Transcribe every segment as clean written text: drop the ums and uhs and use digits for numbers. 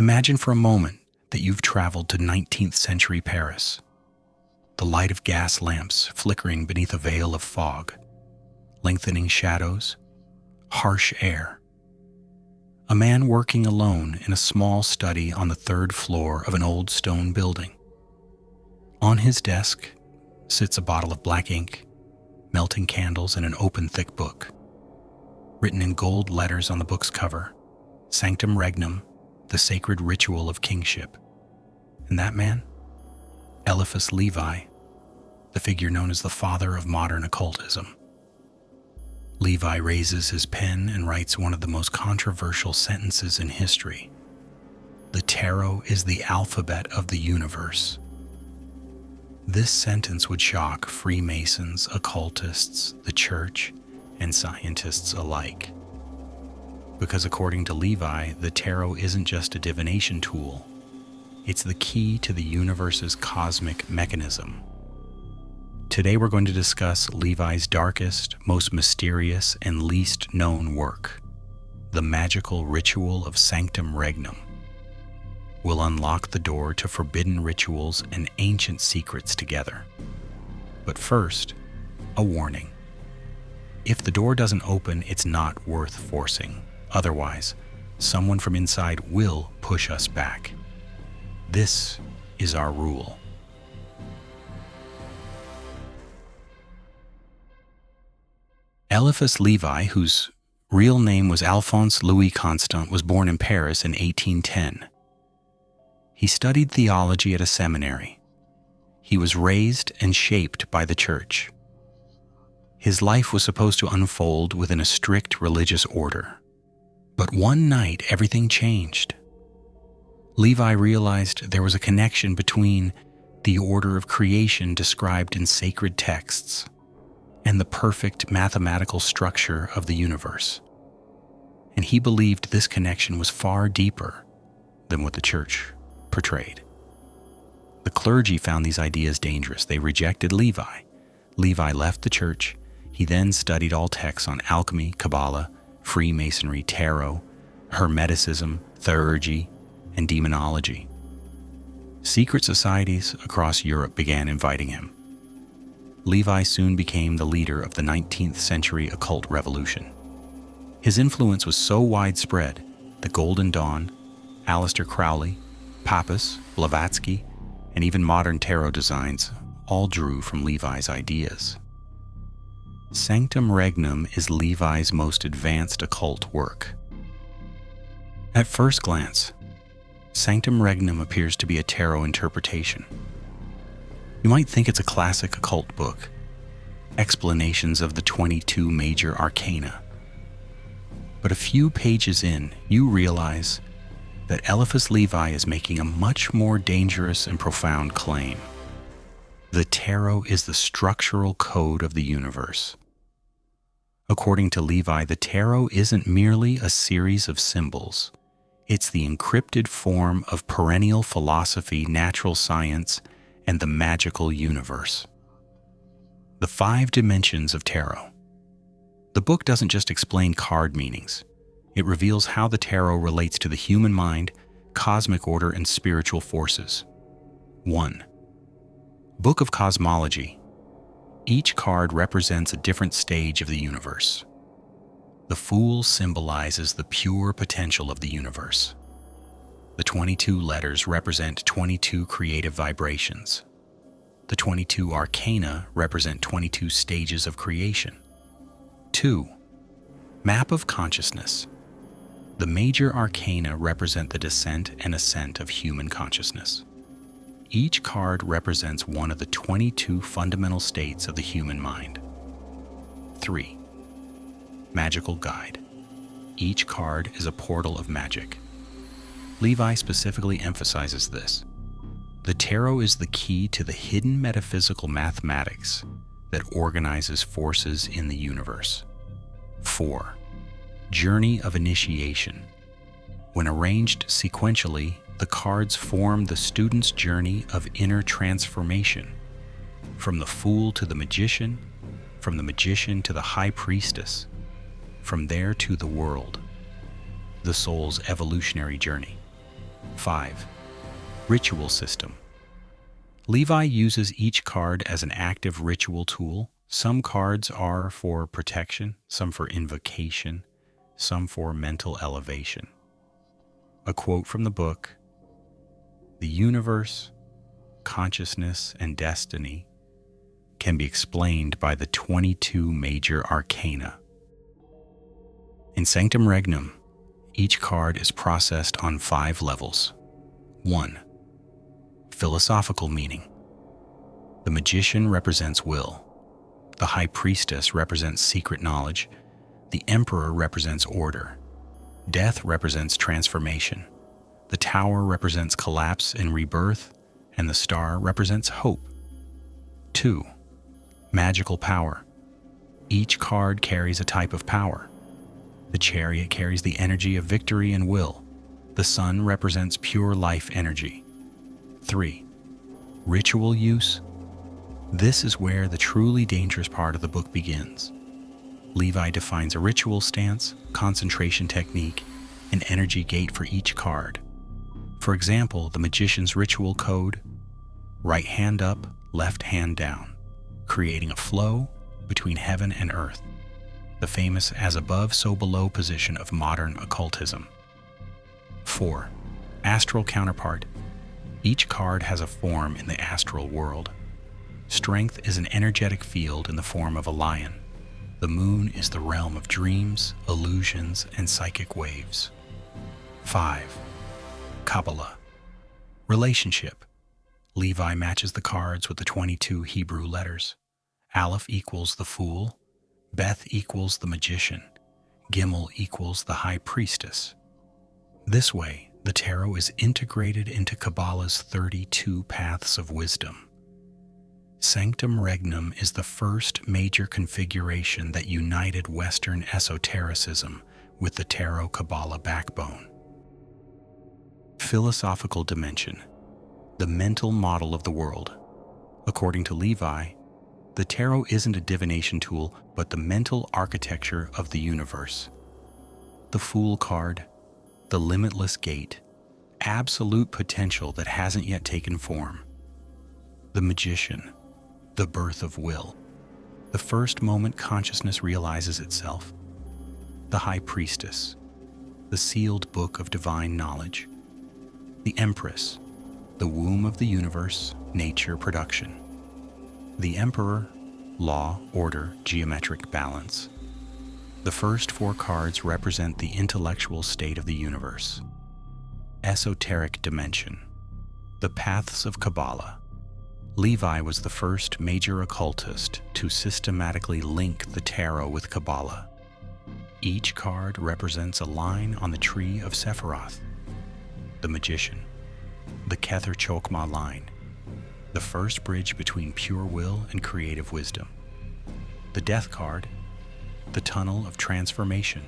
Imagine for a moment that you've traveled to 19th century Paris. The light of gas lamps flickering beneath a veil of fog, lengthening shadows, harsh air. A man working alone in a small study on the third floor of an old stone building. On his desk sits a bottle of black ink, melting candles, and an open thick book. Written in gold letters on the book's cover, Sanctum Regnum, the sacred ritual of kingship. And that man? Eliphas Levi, the figure known as the father of modern occultism. Levi raises his pen and writes one of the most controversial sentences in history. The tarot is the alphabet of the universe. This sentence would shock Freemasons, occultists, the church, and scientists alike. Because according to Levi, the tarot isn't just a divination tool. It's the key to the universe's cosmic mechanism. Today we're going to discuss Levi's darkest, most mysterious, and least known work, the magical ritual of Sanctum Regnum. We'll unlock the door to forbidden rituals and ancient secrets together. But first, a warning. If the door doesn't open, it's not worth forcing. Otherwise, someone from inside will push us back. This is our rule. Eliphas Levi, whose real name was Alphonse Louis Constant, was born in Paris in 1810. He studied theology at a seminary. He was raised and shaped by the church. His life was supposed to unfold within a strict religious order. But one night, everything changed. Levi realized there was a connection between the order of creation described in sacred texts and the perfect mathematical structure of the universe. And he believed this connection was far deeper than what the church portrayed. The clergy found these ideas dangerous. They rejected Levi. Levi left the church. He then studied all texts on alchemy, Cabala, Freemasonry, tarot, Hermeticism, theurgy, and demonology. Secret societies across Europe began inviting him. Levi soon became the leader of the 19th century occult revolution. His influence was so widespread that Golden Dawn, Aleister Crowley, Pappas, Blavatsky, and even modern tarot designs all drew from Levi's ideas. Sanctum Regnum is Levi's most advanced occult work. At first glance, Sanctum Regnum appears to be a tarot interpretation. You might think it's a classic occult book, explanations of the 22 major arcana. But a few pages in, you realize that Eliphas Levi is making a much more dangerous and profound claim. The tarot is the structural code of the universe. According to Levi, the tarot isn't merely a series of symbols. It's the encrypted form of perennial philosophy, natural science, and the magical universe. The 5 dimensions of tarot. The book doesn't just explain card meanings. It reveals how the tarot relates to the human mind, cosmic order, and spiritual forces. 1. Book of Cosmology. Each card represents a different stage of the universe. The Fool symbolizes the pure potential of the universe. The 22 letters represent 22 creative vibrations. The 22 arcana represent 22 stages of creation. 2. Map of consciousness. The major arcana represent the descent and ascent of human consciousness. Each card represents one of the 22 fundamental states of the human mind. 3. Magical guide. Each card is a portal of magic. Levi specifically emphasizes this. The tarot is the key to the hidden metaphysical mathematics that organizes forces in the universe. 4. Journey of initiation. When arranged sequentially, the cards form the student's journey of inner transformation, from the Fool to the Magician, from the Magician to the High Priestess, from there to the world, the soul's evolutionary journey. 5. Ritual system. Levi uses each card as an active ritual tool. Some cards are for protection, some for invocation, some for mental elevation. A quote from the book: "The universe, consciousness, and destiny can be explained by the 22 major arcana." In Sanctum Regnum, each card is processed on 5 levels. 1. Philosophical meaning. The magician represents will. The high priestess represents secret knowledge. The emperor represents order. Death represents transformation. The tower represents collapse and rebirth, and the star represents hope. 2. Magical power. Each card carries a type of power. The chariot carries the energy of victory and will. The sun represents pure life energy. 3. Ritual use. This is where the truly dangerous part of the book begins. Levi defines a ritual stance, concentration technique, and energy gate for each card. For example, the magician's ritual code: right hand up, left hand down, creating a flow between heaven and earth. The famous as above, so below position of modern occultism. 4. Astral counterpart. Each card has a form in the astral world. Strength is an energetic field in the form of a lion. The moon is the realm of dreams, illusions, and psychic waves. 5. Cabala. Relationship. Levi matches the cards with the 22 Hebrew letters. Aleph equals the fool. Beth equals the magician. Gimel equals the high priestess. This way, the tarot is integrated into Cabala's 32 paths of wisdom. Sanctum Regnum is the first major configuration that united Western esotericism with the tarot Cabala backbone. Philosophical dimension. The mental model of the world. According to Levi, the tarot isn't a divination tool, but the mental architecture of the universe. The Fool card, the limitless gate, absolute potential that hasn't yet taken form. The Magician, the birth of will, the first moment consciousness realizes itself. The High Priestess, the sealed book of divine knowledge. The Empress, the womb of the universe, nature, production. The Emperor, law, order, geometric balance. The first 4 cards represent the intellectual state of the universe. Esoteric dimension. The paths of Cabala. Levi was the first major occultist to systematically link the tarot with Cabala. Each card represents a line on the tree of Sephiroth. The Magician. The Kether Chokmah line. The first bridge between pure will and creative wisdom. The Death card, the tunnel of transformation,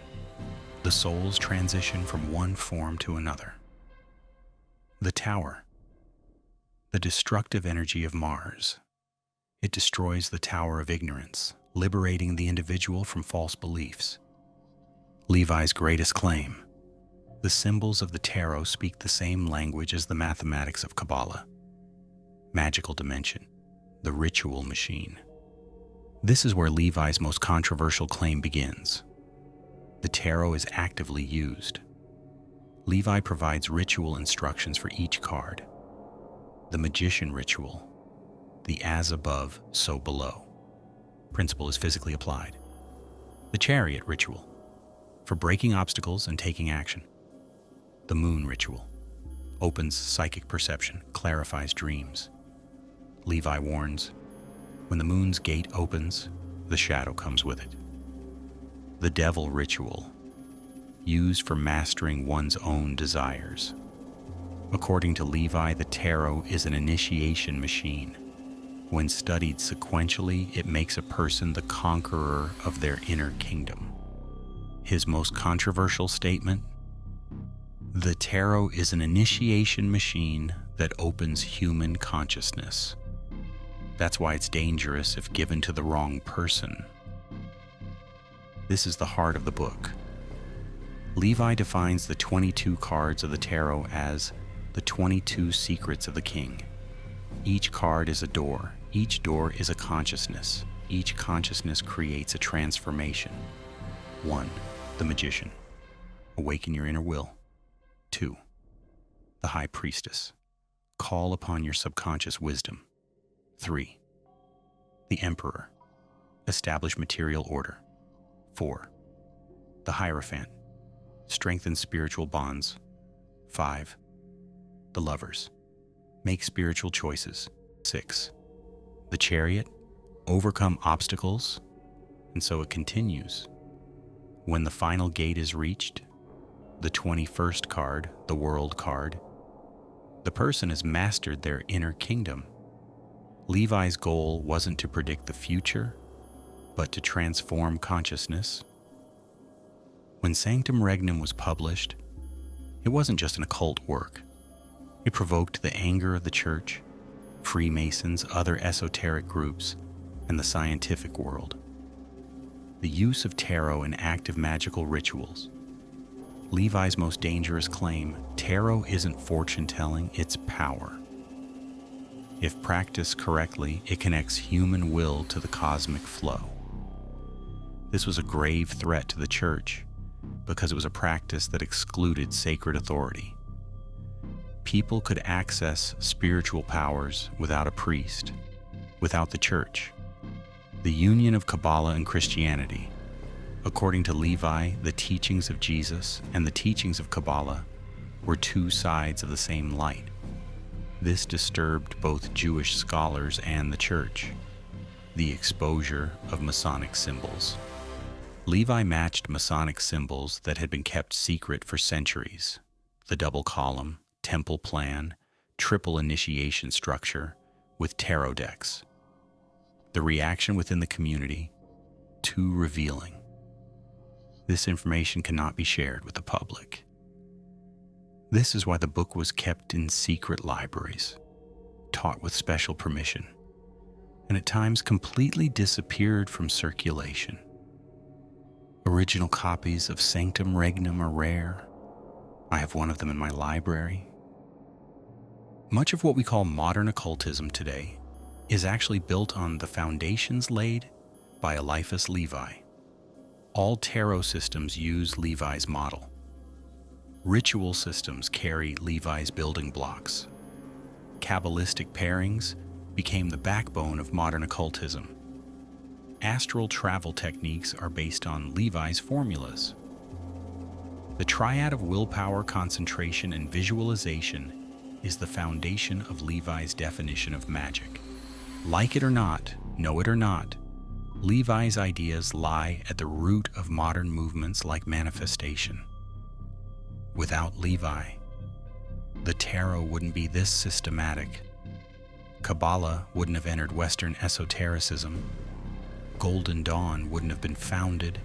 the soul's transition from one form to another. The Tower, the destructive energy of Mars. It destroys the Tower of Ignorance, liberating the individual from false beliefs. Levi's greatest claim: the symbols of the tarot speak the same language as the mathematics of Cabala. Magical dimension, the ritual machine. This is where Levi's most controversial claim begins. The tarot is actively used. Levi provides ritual instructions for each card. The Magician ritual, the as above, so below. Principle is physically applied. The Chariot ritual, for breaking obstacles and taking action. The Moon ritual, opens psychic perception, clarifies dreams. Levi warns, when the moon's gate opens, the shadow comes with it. The Devil ritual, used for mastering one's own desires. According to Levi, the tarot is an initiation machine. When studied sequentially, it makes a person the conqueror of their inner kingdom. His most controversial statement: the tarot is an initiation machine that opens human consciousness. That's why it's dangerous if given to the wrong person. This is the heart of the book. Levi defines the 22 cards of the tarot as the 22 secrets of the king. Each card is a door. Each door is a consciousness. Each consciousness creates a transformation. 1. The magician. Awaken your inner will. 2. The high priestess. Call upon your subconscious wisdom. 3. The emperor. Establish material order. 4. The hierophant. Strengthen spiritual bonds. 5. The lovers. Make spiritual choices. 6. The chariot. Overcome obstacles. And so it continues. When the final gate is reached, the 21st card, the world card, the person has mastered their inner kingdom. Levi's goal wasn't to predict the future, but to transform consciousness. When Sanctum Regnum was published, it wasn't just an occult work. It provoked the anger of the church, Freemasons, other esoteric groups, and the scientific world. The use of tarot in active magical rituals. Levi's most dangerous claim, tarot isn't fortune-telling, it's power. If practiced correctly, it connects human will to the cosmic flow. This was a grave threat to the church because it was a practice that excluded sacred authority. People could access spiritual powers without a priest, without the church. The union of Cabala and Christianity. According to Levi, the teachings of Jesus and the teachings of Cabala were two sides of the same light. This disturbed both Jewish scholars and the church. The exposure of Masonic symbols. Levi matched Masonic symbols that had been kept secret for centuries. The double column, temple plan, triple initiation structure with tarot decks. The reaction within the community, too revealing. This information cannot be shared with the public. This is why the book was kept in secret libraries, taught with special permission, and at times completely disappeared from circulation. Original copies of Sanctum Regnum are rare. I have one of them in my library. Much of what we call modern occultism today is actually built on the foundations laid by Eliphas Levi. All tarot systems use Levi's model. Ritual systems carry Levi's building blocks. Kabbalistic pairings became the backbone of modern occultism. Astral travel techniques are based on Levi's formulas. The triad of willpower, concentration, and visualization is the foundation of Levi's definition of magic. Like it or not, know it or not, Levi's ideas lie at the root of modern movements like manifestation. Without Levi, the tarot wouldn't be this systematic. Cabala wouldn't have entered Western esotericism. Golden Dawn wouldn't have been founded.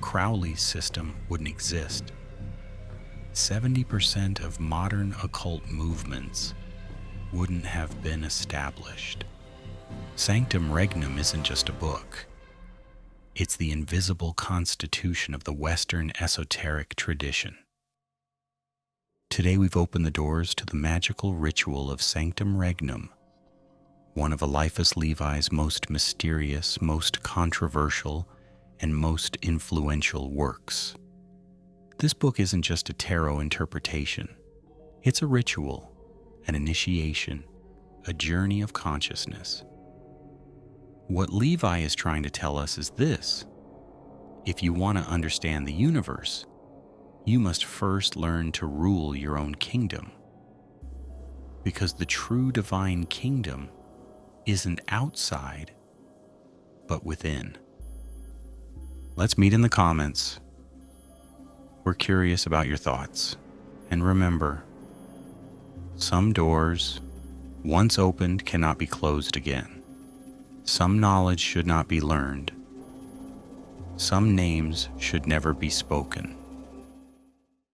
Crowley's system wouldn't exist. 70% of modern occult movements wouldn't have been established. Sanctum Regnum isn't just a book. It's the invisible constitution of the Western esoteric tradition. Today we've opened the doors to the magical ritual of Sanctum Regnum, one of Eliphas Levi's most mysterious, most controversial, and most influential works. This book isn't just a tarot interpretation. It's a ritual, an initiation, a journey of consciousness. What Levi is trying to tell us is this: if you want to understand the universe, you must first learn to rule your own kingdom. Because the true divine kingdom isn't outside, but within. Let's meet in the comments. We're curious about your thoughts. And remember, some doors, once opened, cannot be closed again. Some knowledge should not be learned. Some names should never be spoken.